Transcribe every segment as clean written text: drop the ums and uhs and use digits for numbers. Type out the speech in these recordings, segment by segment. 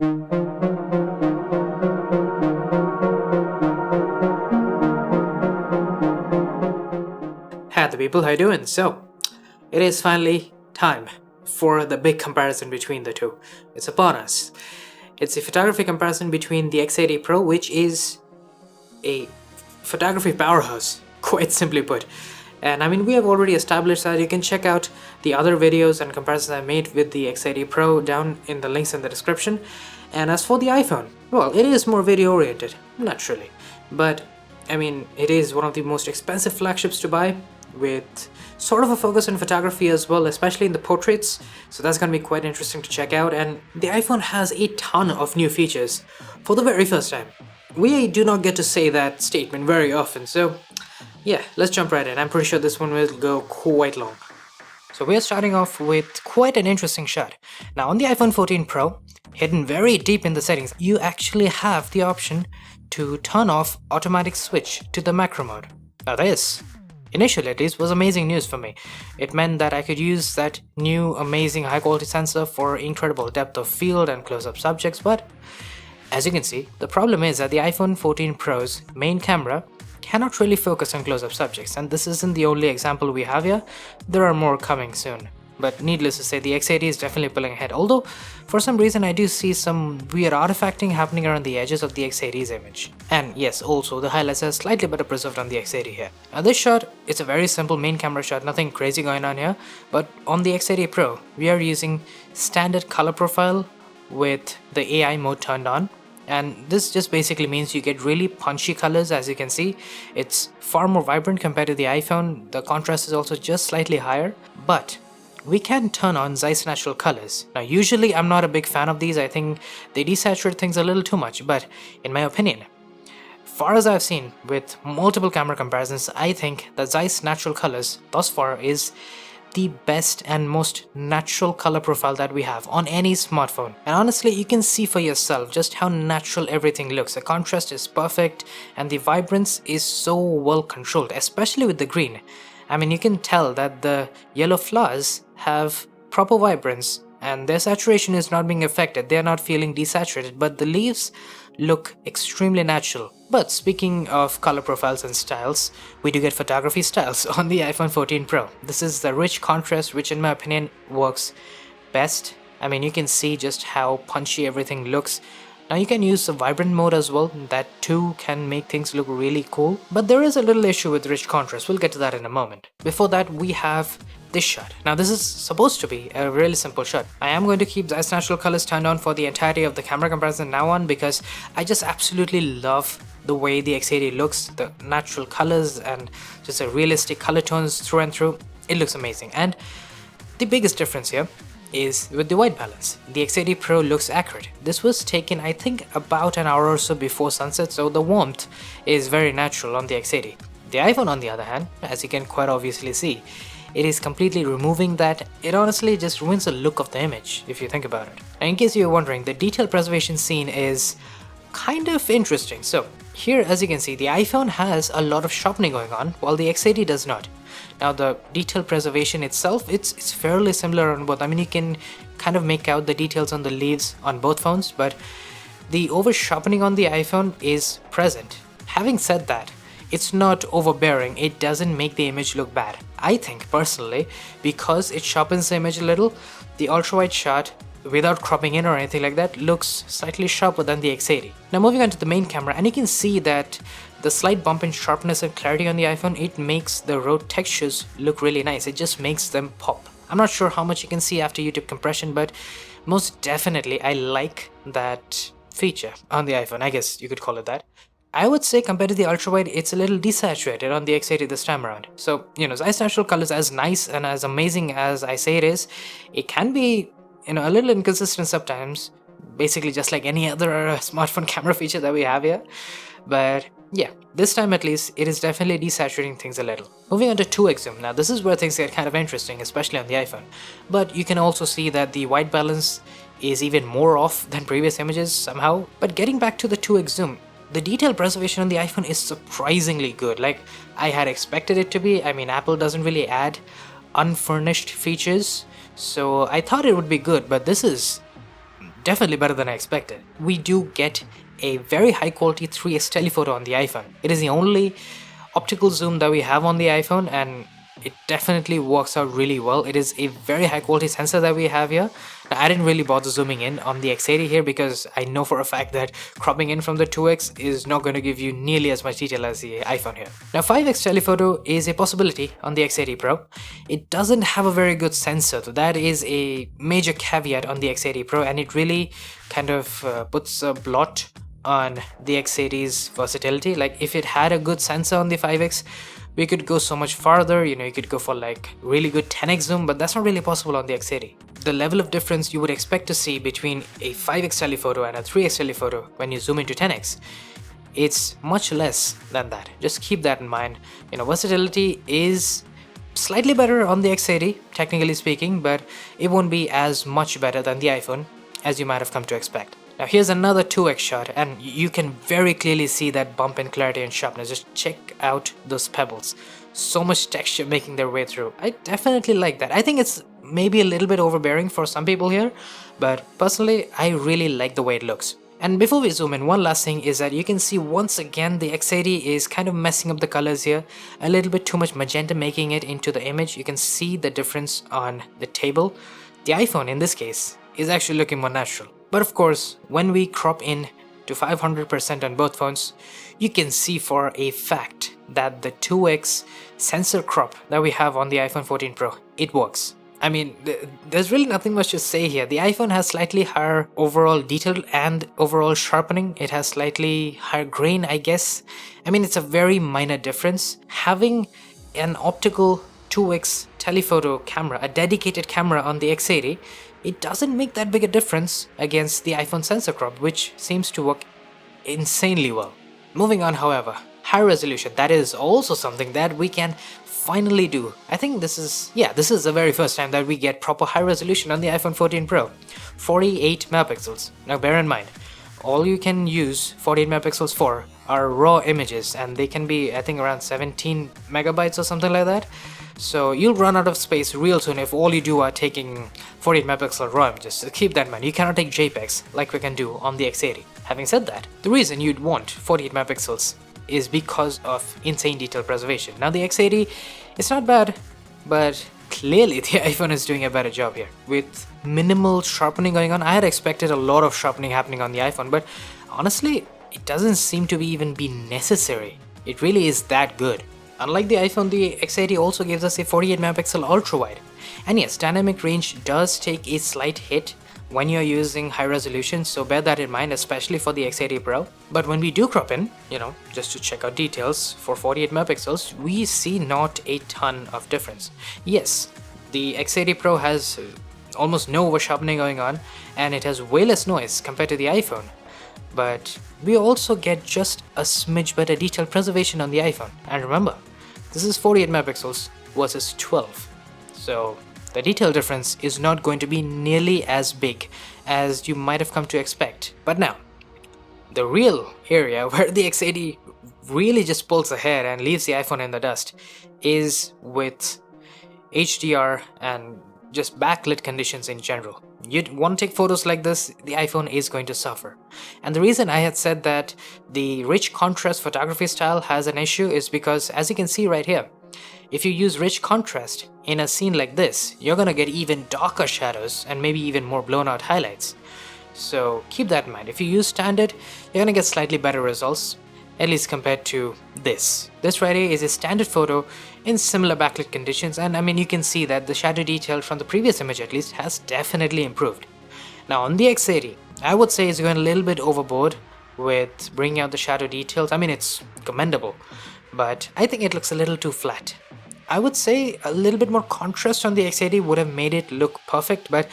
Hi the people, how you doing? So, it is finally time for the big comparison between the two. It's upon us. It's a photography comparison between the X80 Pro, which is a photography powerhouse, quite simply put. And I mean, we have already established that. You can check out the other videos and comparisons I made with the X80 Pro down in the links in the description. And as for the iPhone, well, it is more video oriented, naturally. But I mean, it is one of the most expensive flagships to buy, with sort of a focus on photography as well, especially in the portraits. So that's going to be quite interesting to check out. And the iPhone has a ton of new features for the very first time. We do not get to say that statement very often, so yeah, let's jump right in. I'm pretty sure this one will go quite long. So we are starting off with quite an interesting shot. Now on the iPhone 14 Pro, hidden very deep in the settings, you actually have the option to turn off automatic switch to the macro mode. Now this, initially at least, was amazing news for me. It meant that I could use that new amazing high quality sensor for incredible depth of field and close-up subjects, but as you can see, the problem is that the iPhone 14 Pro's main camera cannot really focus on close-up subjects, and this isn't the only example we have here. There are more coming soon. But needless to say, the X80 is definitely pulling ahead, although for some reason I do see some weird artifacting happening around the edges of the X80's image. And yes, also the highlights are slightly better preserved on the X80 here. Now this shot, it's a very simple main camera shot, nothing crazy going on here, but on the X80 Pro, we are using standard color profile with the AI mode turned on. And this just basically means you get really punchy colors. As you can see, it's far more vibrant compared to the iPhone. The contrast is also just slightly higher, but we can turn on Zeiss natural colors. Now usually I'm not a big fan of these. I think they desaturate things a little too much, but in my opinion, far as I've seen with multiple camera comparisons, I think that Zeiss natural colors thus far is the best and most natural color profile that we have on any smartphone. And honestly, you can see for yourself just how natural everything looks. The contrast is perfect and the vibrance is so well controlled, especially with the green. I mean, you can tell that the yellow flowers have proper vibrance and their saturation is not being affected. They are not feeling desaturated, but the leaves look extremely natural. But speaking of color profiles and styles, we do get photography styles on the iPhone 14 Pro. This is the rich contrast, which in my opinion works best. I mean, you can see just how punchy everything looks. Now you can use the vibrant mode as well, that too can make things look really cool. But there is a little issue with rich contrast, we'll get to that in a moment. Before that, we have this shot. Now this is supposed to be a really simple shot. I am going to keep Zeiss natural colors turned on for the entirety of the camera comparison now on, because I just absolutely love the way the X80 looks, the natural colors and just the realistic color tones through and through. It looks amazing. And the biggest difference here is with the white balance. The X80 Pro looks accurate. This was taken, I think, about an hour or so before sunset, so the warmth is very natural on the X80. The iPhone, on the other hand, as you can quite obviously see, it is completely removing that. It honestly just ruins the look of the image, if you think about it. And in case you're wondering, the detail preservation scene is kind of interesting. So here, as you can see, the iPhone has a lot of sharpening going on, while the X80 does not. Now the detail preservation itself, it's fairly similar on both. I mean, you can kind of make out the details on the leaves on both phones, but the over sharpening on the iPhone is present. Having said that, it's not overbearing. It doesn't make the image look bad. I think personally, because it sharpens the image a little, the ultra-wide shot, without cropping in or anything like that, looks slightly sharper than the X80. Now moving on to the main camera, and you can see that the slight bump in sharpness and clarity on the iPhone, it makes the road textures look really nice. It just makes them pop. I'm not sure how much you can see after YouTube compression, but most definitely I like that feature on the iPhone. I guess you could call it that. I would say compared to the ultra-wide, it's a little desaturated on the X80 this time around. So, Zeiss natural colors, as nice and as amazing as I say it is, it can be, a little inconsistent sometimes, basically just like any other smartphone camera feature that we have here. But yeah, this time at least, it is definitely desaturating things a little. Moving on to 2x zoom. Now this is where things get kind of interesting, especially on the iPhone. But you can also see that the white balance is even more off than previous images somehow. But getting back to the 2x zoom, the detail preservation on the iPhone is surprisingly good. Like I had expected it to be. I mean, Apple doesn't really add unfurnished features, so I thought it would be good, but this is definitely better than I expected. We do get a very high quality 3x telephoto on the iPhone. It is the only optical zoom that we have on the iPhone, and it definitely works out really well. It is a very high quality sensor that we have here. Now, I didn't really bother zooming in on the X80 here because I know for a fact that cropping in from the 2x is not going to give you nearly as much detail as the iPhone here. Now 5x telephoto is a possibility on the X80 Pro. It doesn't have a very good sensor, so that is a major caveat on the X80 Pro, and it really kind of puts a blot on the X80's versatility. Like if it had a good sensor on the 5x, we could go so much farther. You could go for like really good 10x zoom, but that's not really possible on the X80. The level of difference you would expect to see between a 5x telephoto and a 3x telephoto when you zoom into 10x, it's much less than that. Just keep that in mind. Versatility is slightly better on the X80, technically speaking, but it won't be as much better than the iPhone as you might have come to expect. Now here's another 2x shot, and you can very clearly see that bump in clarity and sharpness. Just check out those pebbles. So much texture making their way through. I definitely like that. I think it's maybe a little bit overbearing for some people here, but personally I really like the way it looks. And before we zoom in, one last thing is that you can see once again the X80 is kind of messing up the colors here. A little bit too much magenta making it into the image. You can see the difference on the table. The iPhone in this case is actually looking more natural. But of course, when we crop in to 500% on both phones, you can see for a fact that the 2x sensor crop that we have on the iPhone 14 Pro, it works. I mean, there's really nothing much to say here. The iPhone has slightly higher overall detail and overall sharpening. It has slightly higher grain, I guess. I mean, it's a very minor difference. Having an optical 2x telephoto camera, a dedicated camera on the X80, it doesn't make that big a difference against the iPhone sensor crop, which seems to work insanely well. Moving on, however, high resolution. That is also something that we can finally do. I think this is the very first time that we get proper high resolution on the iPhone 14 Pro. 48 megapixels. Now bear in mind, all you can use 48 megapixels for are raw images, and they can be, I think, around 17 megabytes or something like that. So you'll run out of space real soon if all you do are taking 48 megapixel RAW images. So keep that in mind. You cannot take JPEGs like we can do on the X80. Having said that, the reason you'd want 48 megapixels is because of insane detail preservation. Now the X80, it's not bad, but clearly the iPhone is doing a better job here. With minimal sharpening going on, I had expected a lot of sharpening happening on the iPhone, but honestly, it doesn't seem to even be necessary. It really is that good. Unlike the iPhone, the X80 also gives us a 48 megapixel ultra wide. And yes, dynamic range does take a slight hit when you're using high resolution, so bear that in mind, especially for the X80 Pro. But when we do crop in, just to check out details for 48 megapixels, we see not a ton of difference. Yes, the X80 Pro has almost no over sharpening going on, and it has way less noise compared to the iPhone. But we also get just a smidge better detail preservation on the iPhone. And remember, this is 48 megapixels versus 12. So the detail difference is not going to be nearly as big as you might have come to expect. But now, the real area where the X80 really just pulls ahead and leaves the iPhone in the dust is with HDR and just backlit conditions in general. You'd want to take photos like this, the iPhone is going to suffer. And the reason I had said that the rich contrast photography style has an issue is because, as you can see right here, if you use rich contrast in a scene like this, you're gonna get even darker shadows and maybe even more blown out highlights. So keep that in mind. If you use standard, you're gonna get slightly better results, at least compared to this. This right here is a standard photo in similar backlit conditions, and I mean, you can see that the shadow detail from the previous image at least has definitely improved. Now on the X80, I would say it's going a little bit overboard with bringing out the shadow details. I mean, it's commendable, but I think it looks a little too flat. I would say a little bit more contrast on the X80 would have made it look perfect, but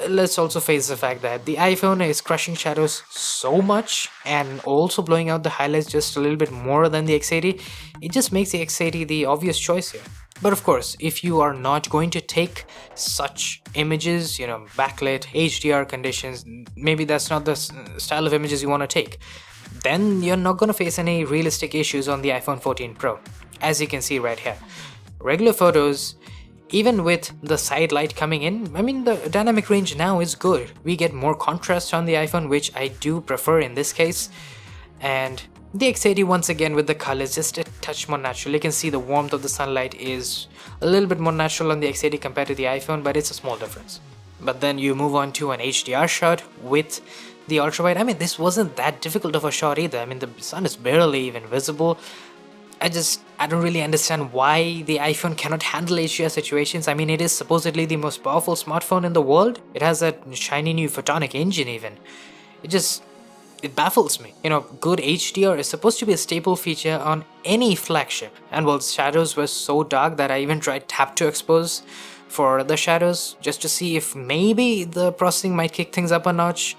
let's also face the fact that the iPhone is crushing shadows so much and also blowing out the highlights just a little bit more than the X80. It just makes the X80 the obvious choice here. But of course, if you are not going to take such images, backlit, HDR conditions, maybe that's not the style of images you want to take, then you're not going to face any realistic issues on the iPhone 14 Pro. As you can see right here, regular photos, Even with the side light coming in, I mean, the dynamic range now is good. We get more contrast on the iPhone, which I do prefer in this case. And the X80 once again with the colors just a touch more natural. You can see the warmth of the sunlight is a little bit more natural on the X80 compared to the iPhone, but it's a small difference. But then you move on to an HDR shot with the ultra wide. I mean, this wasn't that difficult of a shot either. I mean, the sun is barely even visible. I don't really understand why the iPhone cannot handle HDR situations. I mean, it is supposedly the most powerful smartphone in the world. It has that shiny new photonic engine even. It baffles me. You know, good HDR is supposed to be a staple feature on any flagship. And well, the shadows were so dark that I even tried tap to expose for the shadows just to see if maybe the processing might kick things up a notch.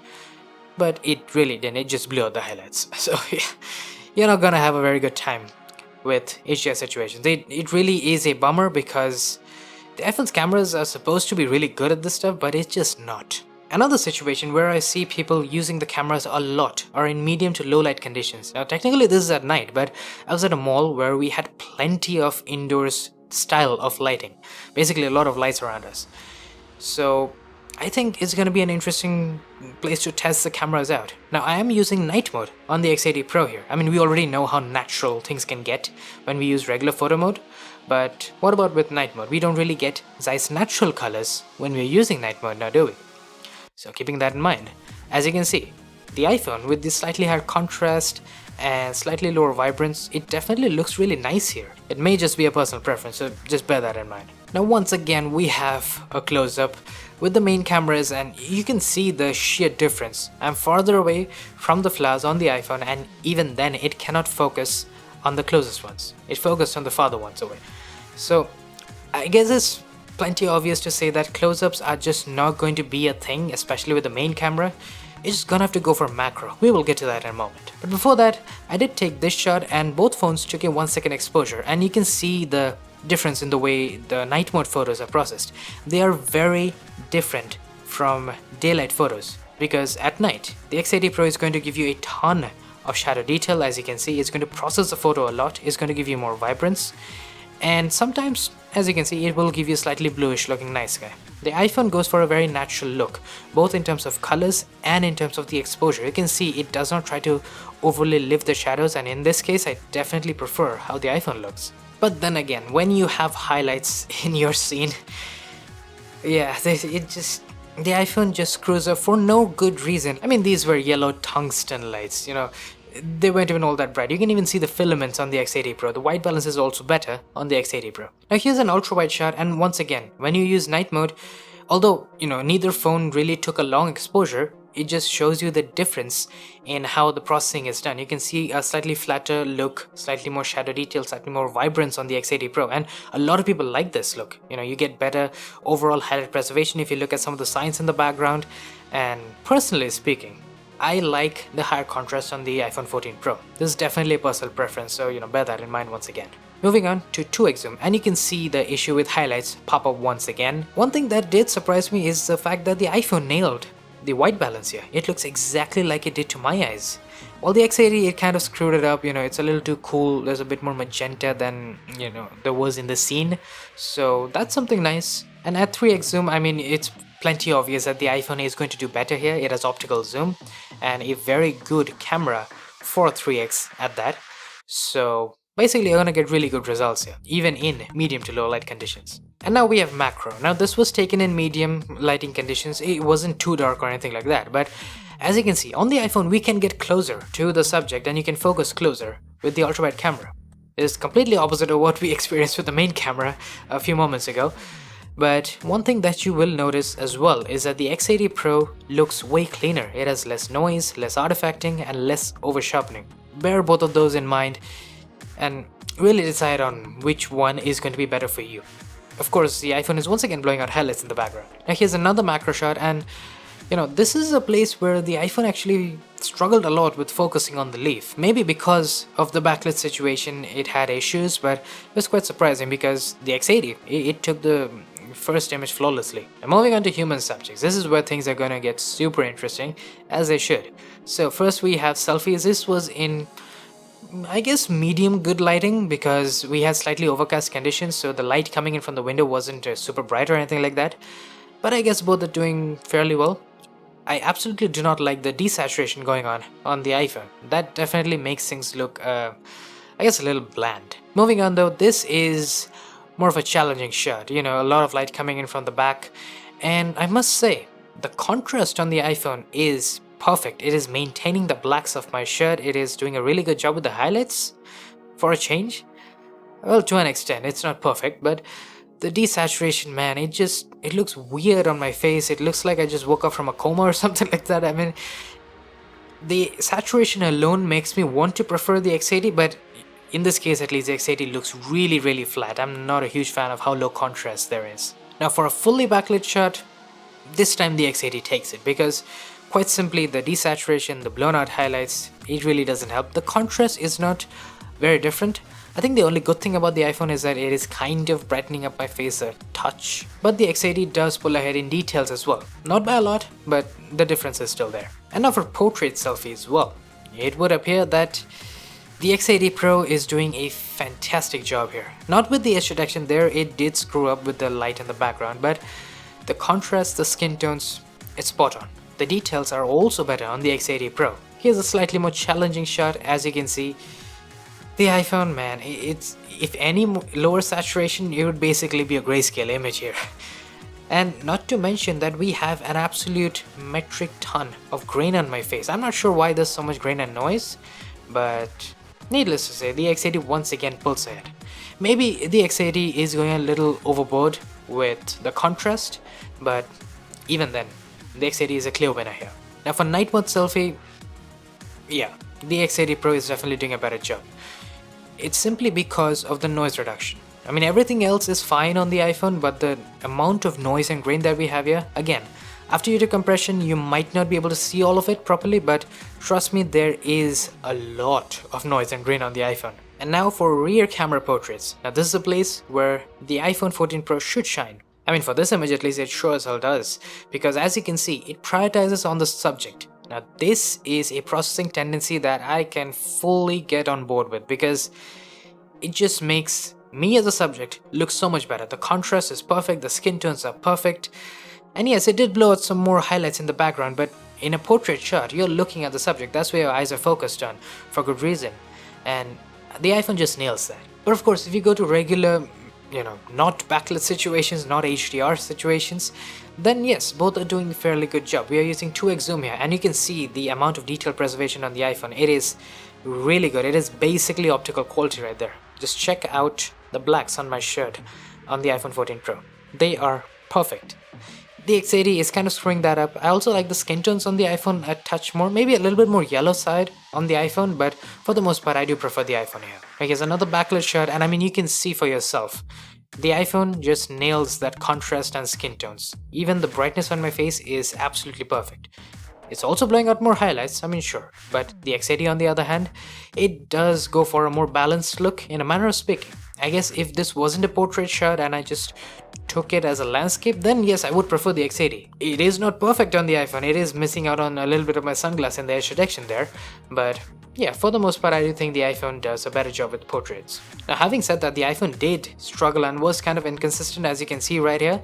But it really didn't. It just blew out the highlights. So yeah, you're not gonna have a very good time with HDR situations. It really is a bummer because the iPhone's cameras are supposed to be really good at this stuff, but it's just not. Another situation where I see people using the cameras a lot are in medium to low light conditions. Now technically this is at night, but I was at a mall where we had plenty of indoors style of lighting. Basically a lot of lights around us. So I think it's going to be an interesting place to test the cameras out. Now I am using night mode on the X80 Pro here. I mean, we already know how natural things can get when we use regular photo mode, but what about with night mode? We don't really get Zeiss natural colors when we're using night mode now, do we? So keeping that in mind, as you can see, the iPhone with this slightly higher contrast and slightly lower vibrance, it definitely looks really nice here. It may just be a personal preference, so just bear that in mind. Now once again we have a close-up with the main cameras and you can see the sheer difference. I'm farther away from the flowers on the iPhone and even then it cannot focus on the closest ones. It focused on the farther ones away. So I guess it's plenty obvious to say that close-ups are just not going to be a thing, especially with the main camera. It's just gonna have to go for macro. We will get to that in a moment. But before that, I did take this shot and both phones took a 1 second exposure and you can see the difference in the way the night mode photos are processed. They are very different from daylight photos because at night, the X80 Pro is going to give you a ton of shadow detail. As you can see, it's going to process the photo a lot. It's going to give you more vibrance. And sometimes, as you can see, it will give you a slightly bluish looking night sky. The iPhone goes for a very natural look, both in terms of colors and in terms of the exposure. You can see it does not try to overly lift the shadows, and in this case I definitely prefer how the iPhone looks. But then again, when you have highlights in your scene, yeah, the iPhone just screws up for no good reason. I mean, these were yellow tungsten lights, you know. They weren't even all that bright. You can even see the filaments on the X80 Pro. The white balance is also better on the X80 Pro. Now here's an ultra wide shot, and once again, when you use night mode, although, you know, neither phone really took a long exposure, it just shows you the difference in how the processing is done. You can see a slightly flatter look, slightly more shadow detail, slightly more vibrance on the X80 Pro, and a lot of people like this look. You know, you get better overall highlight preservation if you look at some of the signs in the background, and personally speaking, I like the higher contrast on the iPhone 14 Pro. This is definitely a personal preference, so you know, bear that in mind once again. Moving on to 2x zoom, and you can see the issue with highlights pop up once again. One thing that did surprise me is the fact that the iPhone nailed the white balance here. It looks exactly like it did to my eyes. While the X80, it kind of screwed it up, you know, it's a little too cool. There's a bit more magenta than, you know, there was in the scene. So that's something nice. And at 3x zoom, I mean, it's plenty obvious that the iPhone is going to do better here. It has optical zoom and a very good camera for 3x at that. So basically you're gonna get really good results here, even in medium to low light conditions. And now we have macro. Now this was taken in medium lighting conditions. It wasn't too dark or anything like that, but as you can see on the iPhone we can get closer to the subject and you can focus closer with the ultra wide camera. It is completely opposite of what we experienced with the main camera a few moments ago. But one thing that you will notice as well is that the X80 Pro looks way cleaner. It has less noise, less artifacting, and less over sharpening. Bear both of those in mind and really decide on which one is going to be better for you. Of course, the iPhone is once again blowing out highlights in the background. Now here's another macro shot, and you know, this is a place where the iPhone actually struggled a lot with focusing on the leaf. Maybe because of the backlit situation it had issues, but it was quite surprising because the X80, it took the first image flawlessly. And moving on to human subjects, this is where things are gonna get super interesting, as they should. So first we have selfies. This was in I guess medium good lighting, because we had slightly overcast conditions, so the light coming in from the window wasn't super bright or anything like that. But I guess both are doing fairly well. I absolutely do not like the desaturation going on the iPhone. That definitely makes things look, I guess, a little bland. Moving on though, this is more of a challenging shot. You know, a lot of light coming in from the back, and I must say, the contrast on the iPhone is perfect. It is maintaining the blacks of my shirt. It is doing a really good job with the highlights for a change. Well, to an extent, it's not perfect, but the desaturation, man, it looks weird on my face. It looks like I just woke up from a coma or something like that. I mean, the saturation alone makes me want to prefer the X80, but in this case at least, the X80 looks really flat. I'm not a huge fan of how low contrast there is. Now for a fully backlit shot, this time the X80 takes it, because quite simply the desaturation, the blown out highlights, it really doesn't help. The contrast is not very different. I think the only good thing about the iPhone is that it is kind of brightening up my face a touch. But the X80 does pull ahead in details as well. Not by a lot, but the difference is still there. And now for portrait selfies, well, it would appear that the X80 Pro is doing a fantastic job here. Not with the edge detection there, it did screw up with the light in the background, but the contrast, the skin tones, it's spot on. The details are also better on the X80 Pro. Here's a slightly more challenging shot. As you can see, the iPhone, man, it's, if any lower saturation, it would basically be a grayscale image here. And not to mention that we have an absolute metric ton of grain on my face. I'm not sure why there's so much grain and noise, but needless to say, the X80 once again pulls ahead. Maybe the X80 is going a little overboard with the contrast, but even then, the X80 is a clear winner here. Now for night mode selfie, yeah, the X80 Pro is definitely doing a better job. It's simply because of the noise reduction. I mean, everything else is fine on the iPhone, but the amount of noise and grain that we have here, again, after you do compression, you might not be able to see all of it properly, but trust me, there is a lot of noise and grain on the iPhone. And now for rear camera portraits. Now this is a place where the iPhone 14 Pro should shine. I mean, for this image at least, it sure as hell does, because as you can see, it prioritizes on the subject. Now this is a processing tendency that I can fully get on board with, because it just makes me as a subject look so much better. The contrast is perfect, the skin tones are perfect, and yes, it did blow out some more highlights in the background, but in a portrait shot, you're looking at the subject. That's where your eyes are focused on, for good reason, and the iPhone just nails that. But of course, if you go to regular, not backlit situations, not HDR situations, then yes, both are doing a fairly good job. We are using 2x zoom here, and you can see the amount of detail preservation on the iPhone. It is really good. It is basically optical quality right there. Just check out the blacks on my shirt on the iPhone 14 Pro. They are perfect. The X80 is kind of screwing that up. I also like the skin tones on the iPhone a touch more, maybe a little bit more yellow side on the iPhone, but for the most part I do prefer the iPhone here. Okay, here's another backlit shot, and I mean, you can see for yourself. The iPhone just nails that contrast and skin tones. Even the brightness on my face is absolutely perfect. It's also blowing out more highlights, I mean, sure, but the X80 on the other hand, it does go for a more balanced look in a manner of speaking. I guess if this wasn't a portrait shot and I just took it as a landscape, then yes, I would prefer the X80. It is not perfect on the iPhone, it is missing out on a little bit of my sunglass and the edge detection there, but yeah, for the most part I do think the iPhone does a better job with portraits. Now having said that, the iPhone did struggle and was kind of inconsistent, as you can see right here.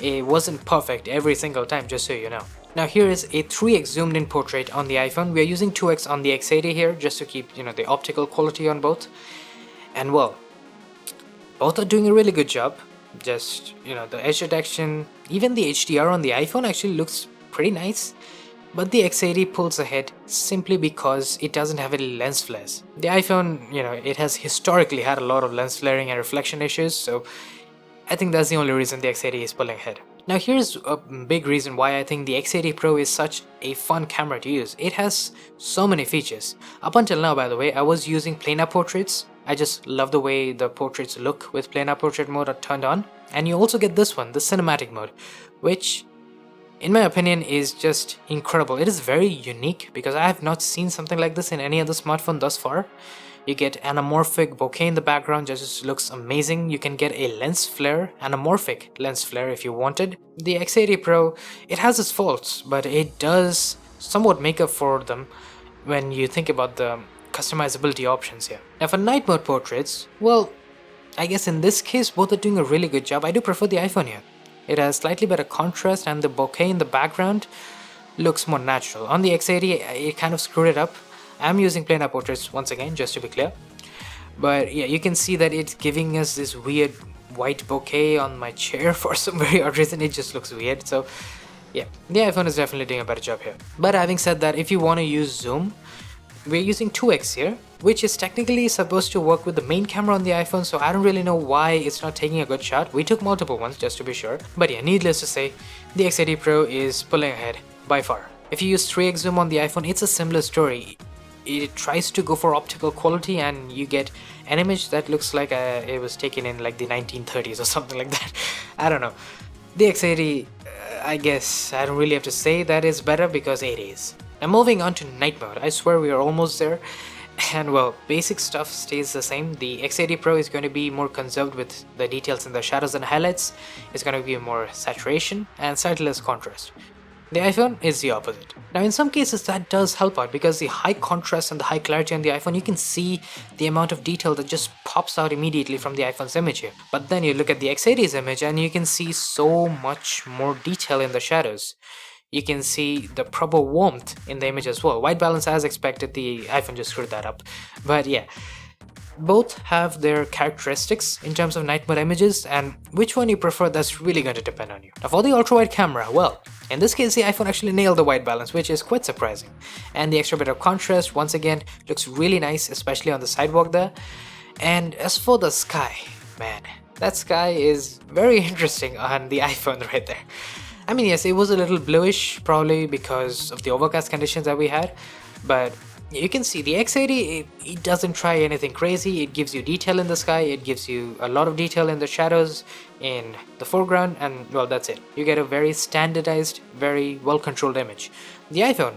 It wasn't perfect every single time, just so you know. Now here is a 3x zoomed in portrait on the iPhone. We are using 2x on the X80 here just to keep, the optical quality on both. And well, both are doing a really good job. Just, the edge detection, even the HDR on the iPhone actually looks pretty nice. But the X80 pulls ahead simply because it doesn't have any lens flares. The iPhone, it has historically had a lot of lens flaring and reflection issues, so I think that's the only reason the X80 is pulling ahead. Now here's a big reason why I think the X80 Pro is such a fun camera to use. It has so many features. Up until now, by the way, I was using planar portraits. I just love the way the portraits look with planar portrait mode turned on. And you also get this one, the cinematic mode, which in my opinion is just incredible. It is very unique because I have not seen something like this in any other smartphone thus far. You get anamorphic bokeh in the background, just looks amazing. You can get a lens flare, anamorphic lens flare if you wanted. The X80 Pro, it has its faults, but it does somewhat make up for them when you think about the customizability options here. Now for night mode portraits, well, I guess in this case both are doing a really good job. I do prefer the iPhone here. It has slightly better contrast and the bokeh in the background looks more natural. On the X80 it kind of screwed it up. I'm using planar portraits once again, just to be clear. But yeah, you can see that it's giving us this weird white bokeh on my chair for some very odd reason. It just looks weird. So yeah, the iPhone is definitely doing a better job here. But having said that, if you want to use zoom, we're using 2x here, which is technically supposed to work with the main camera on the iPhone, so I don't really know why it's not taking a good shot. We took multiple ones just to be sure. But yeah, needless to say, the X80 Pro is pulling ahead by far. If you use 3x zoom on the iPhone, it's a similar story. It tries to go for optical quality and you get an image that looks like it was taken in like the 1930s or something like that. I don't know. The X80, I guess I don't really have to say that it's better because it is. Now moving on to night mode, I swear we are almost there. And well, basic stuff stays the same. The X80 Pro is going to be more conserved with the details in the shadows and highlights. It's going to be more saturation and slightly less contrast. The iPhone is the opposite. Now in some cases that does help out because the high contrast and the high clarity on the iPhone, you can see the amount of detail that just pops out immediately from the iPhone's image here. But then you look at the X80's image and you can see so much more detail in the shadows. You can see the proper warmth in the image as well. White balance as expected, the iPhone just screwed that up. But yeah, both have their characteristics in terms of night mode images, and which one you prefer, that's really going to depend on you. Now for the ultra wide camera, well, in this case the iPhone actually nailed the white balance, which is quite surprising. And the extra bit of contrast once again looks really nice, especially on the sidewalk there. And as for the sky, man, that sky is very interesting on the iPhone right there. I mean, yes, it was a little bluish, probably because of the overcast conditions that we had, but you can see the X80, it doesn't try anything crazy. It gives you detail in the sky, it gives you a lot of detail in the shadows, in the foreground, and well, that's it. You get a very standardized, very well-controlled image. The iPhone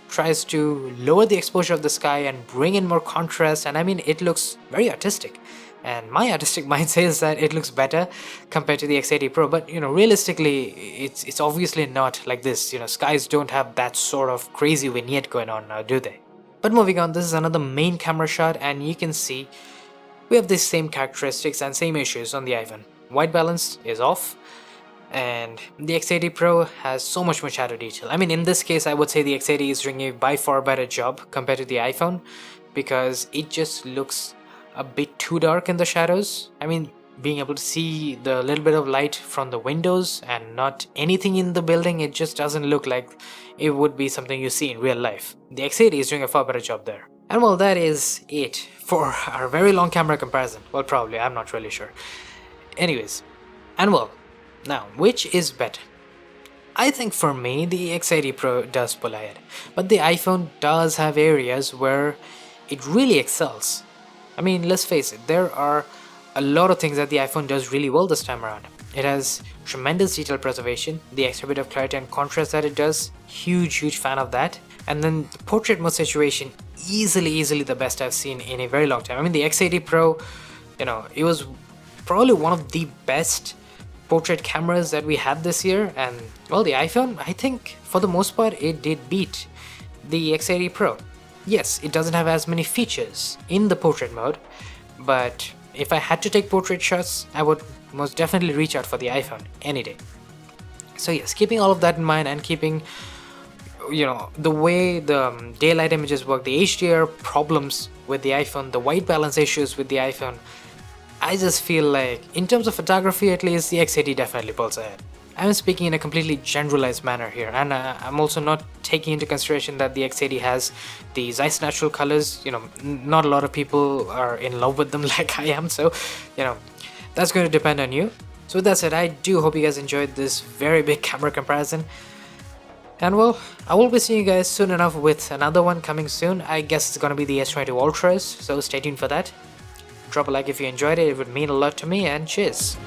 tries to lower the exposure of the sky and bring in more contrast, and I mean, it looks very artistic. And my artistic mind says that it looks better compared to the X80 Pro, but you know, realistically, it's obviously not like this. You know, skies don't have that sort of crazy vignette going on now, do they? But moving on, this is another main camera shot, and you can see we have the same characteristics and same issues on the iPhone. White balance is off, and the X80 Pro has so much more shadow detail. I mean, in this case, I would say the X80 is doing a by far better job compared to the iPhone, because it just looks a bit too dark in the shadows. I mean, being able to see the little bit of light from the windows and not anything in the building, it just doesn't look like it would be something you see in real life. The X80 is doing a far better job there. And well, that is it for our very long camera comparison. Well, probably, I'm not really sure. Anyways, and well, now, which is better? I think for me, the X80 Pro does pull ahead, but the iPhone does have areas where it really excels. I mean, let's face it, there are a lot of things that the iPhone does really well this time around. It has tremendous detail preservation, the extra bit of clarity and contrast that it does, huge fan of that. And then the portrait mode situation, easily the best I've seen in a very long time. I mean, the X80 Pro, you know, it was probably one of the best portrait cameras that we had this year, and well, the iPhone, I think for the most part it did beat the X80 Pro. Yes, it doesn't have as many features in the portrait mode, but if I had to take portrait shots, I would most definitely reach out for the iPhone any day. So yes, keeping all of that in mind and keeping, you know, the way the daylight images work, the HDR problems with the iPhone, the white balance issues with the iPhone, I just feel like, in terms of photography at least, the X80 definitely pulls ahead. I'm speaking in a completely generalized manner here, and I'm also not taking into consideration that the X80 has the Zeiss natural colors. You know, not a lot of people are in love with them like I am, so, you know, that's going to depend on you. So with that said, I do hope you guys enjoyed this very big camera comparison. And well, I will be seeing you guys soon enough with another one coming soon. I guess it's going to be the S22 Ultras, so stay tuned for that. Drop a like if you enjoyed it, it would mean a lot to me, and cheers!